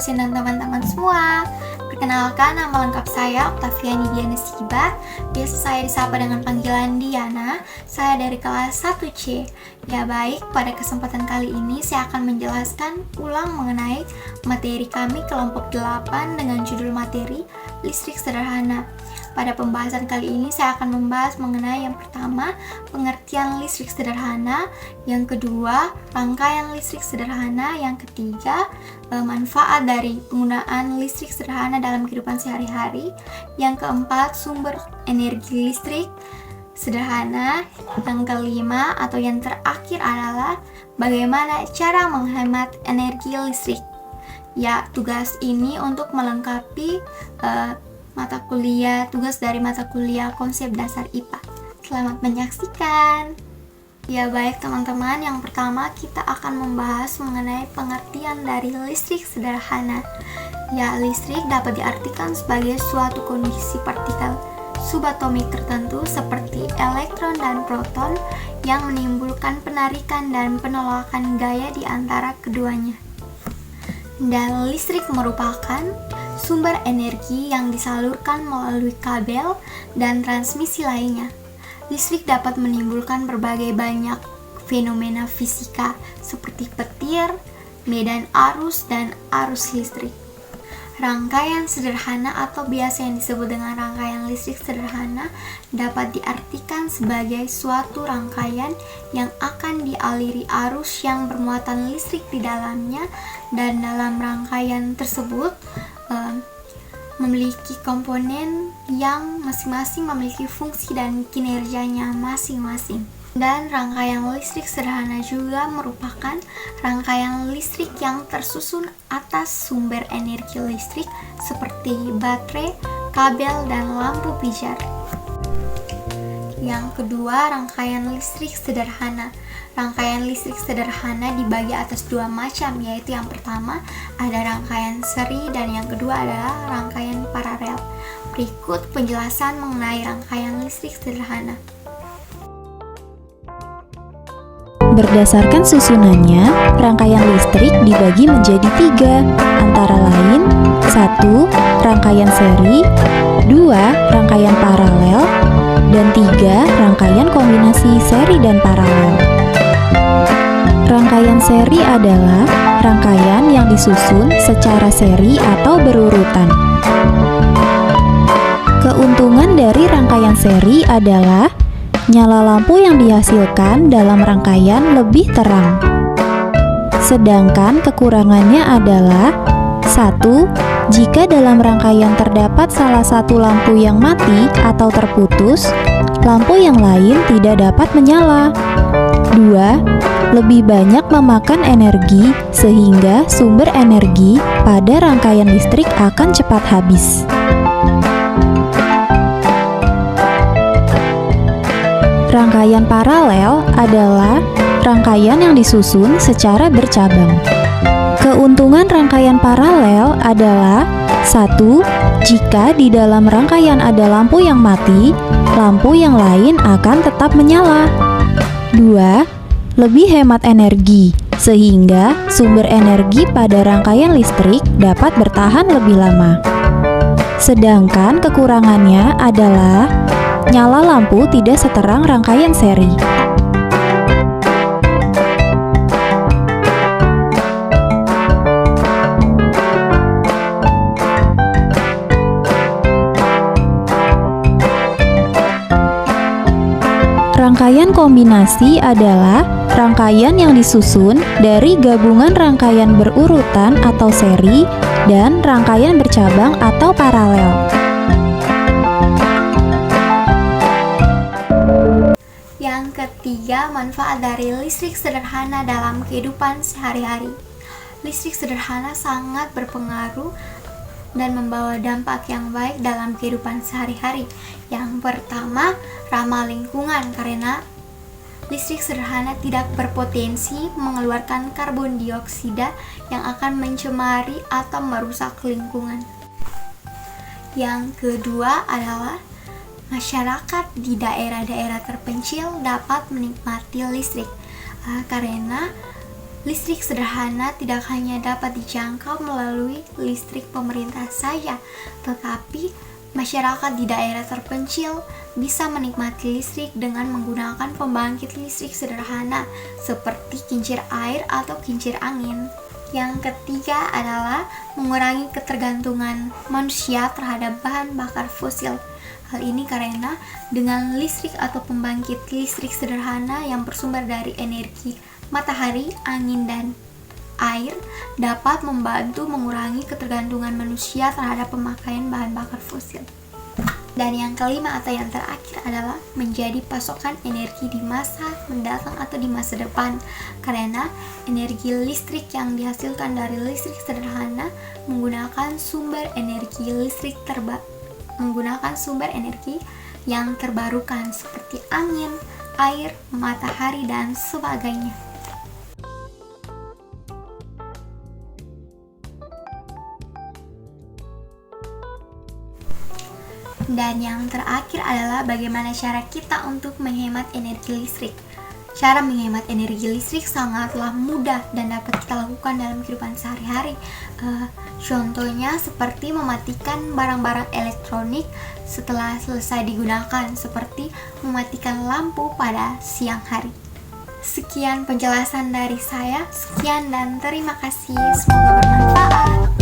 dosen dan teman-teman semua. Perkenalkan, nama lengkap saya Octaviani Diana Siba. Biasa saya disapa dengan panggilan Diana. Saya dari kelas 1C. Ya baik, pada kesempatan kali ini saya akan menjelaskan ulang mengenai materi kami kelompok 8 dengan judul materi listrik sederhana. Pada pembahasan kali ini saya akan membahas mengenai yang pertama, pengertian listrik sederhana, yang kedua, rangkaian listrik sederhana, yang ketiga, manfaat dari penggunaan listrik sederhana dalam kehidupan sehari-hari, yang keempat, sumber energi listrik sederhana, yang kelima atau yang terakhir adalah bagaimana cara menghemat energi listrik. Ya, tugas ini untuk melengkapi tugas dari mata kuliah konsep dasar IPA. Selamat menyaksikan. Ya baik teman-teman, yang pertama kita akan membahas mengenai pengertian dari listrik sederhana. Ya, listrik dapat diartikan sebagai suatu kondisi partikel subatomik tertentu seperti elektron dan proton yang menimbulkan penarikan dan penolakan gaya di antara keduanya. Dan listrik merupakan sumber energi yang disalurkan melalui kabel dan transmisi lainnya. Listrik dapat menimbulkan berbagai banyak fenomena fisika seperti petir, medan arus, dan arus listrik. Rangkaian sederhana atau biasa yang disebut dengan rangkaian listrik sederhana dapat diartikan sebagai suatu rangkaian yang akan dialiri arus yang bermuatan listrik di dalamnya, dan dalam rangkaian tersebut memiliki komponen yang masing-masing memiliki fungsi dan kinerjanya masing-masing. Dan rangkaian listrik sederhana juga merupakan rangkaian listrik yang tersusun atas sumber energi listrik seperti baterai, kabel, dan lampu pijar. Yang kedua, rangkaian listrik sederhana. Rangkaian listrik sederhana dibagi atas dua macam, yaitu yang pertama ada rangkaian seri dan yang kedua adalah rangkaian paralel. Berikut penjelasan mengenai rangkaian listrik sederhana. Berdasarkan susunannya, rangkaian listrik dibagi menjadi 3, antara lain 1. Rangkaian seri, 2. Rangkaian paralel, dan 3. Rangkaian kombinasi seri dan paralel. Rangkaian seri adalah rangkaian yang disusun secara seri atau berurutan. Keuntungan dari rangkaian seri adalah nyala lampu yang dihasilkan dalam rangkaian lebih terang. Sedangkan kekurangannya adalah 1. Jika dalam rangkaian terdapat salah satu lampu yang mati atau terputus, lampu yang lain tidak dapat menyala. 2. Lebih banyak memakan energi sehingga sumber energi pada rangkaian listrik akan cepat habis. Rangkaian paralel adalah rangkaian yang disusun secara bercabang. Keuntungan rangkaian paralel adalah 1. Jika di dalam rangkaian ada lampu yang mati, lampu yang lain akan tetap menyala. 2. Lebih hemat energi, sehingga sumber energi pada rangkaian listrik dapat bertahan lebih lama. Sedangkan kekurangannya adalah nyala lampu tidak seterang rangkaian seri. Rangkaian kombinasi adalah rangkaian yang disusun dari gabungan rangkaian berurutan atau seri dan rangkaian bercabang atau paralel. Yang ketiga, manfaat dari listrik sederhana dalam kehidupan sehari-hari. Listrik sederhana sangat berpengaruh dan membawa dampak yang baik dalam kehidupan sehari-hari. Yang pertama, ramah lingkungan karena listrik sederhana tidak berpotensi mengeluarkan karbon dioksida yang akan mencemari atau merusak lingkungan. Yang kedua adalah masyarakat di daerah-daerah terpencil dapat menikmati listrik karena Listrik sederhana tidak hanya dapat dijangkau melalui listrik pemerintah saja, tetapi masyarakat di daerah terpencil bisa menikmati listrik dengan menggunakan pembangkit listrik sederhana seperti kincir air atau kincir angin. Yang ketiga adalah mengurangi ketergantungan manusia terhadap bahan bakar fosil. Hal ini karena dengan listrik atau pembangkit listrik sederhana yang bersumber dari energi matahari, angin, dan air dapat membantu mengurangi ketergantungan manusia terhadap pemakaian bahan bakar fosil. Dan yang kelima atau yang terakhir adalah menjadi pasokan energi di masa mendatang atau di masa depan, karena energi listrik yang dihasilkan dari listrik sederhana menggunakan sumber energi yang terbarukan seperti angin, air, matahari, dan sebagainya. Dan yang terakhir adalah bagaimana cara kita untuk menghemat energi listrik. Cara menghemat energi listrik sangatlah mudah dan dapat kita lakukan dalam kehidupan sehari-hari. Contohnya seperti mematikan barang-barang elektronik setelah selesai digunakan, seperti mematikan lampu pada siang hari. Sekian penjelasan dari saya. Sekian dan terima kasih. Semoga bermanfaat.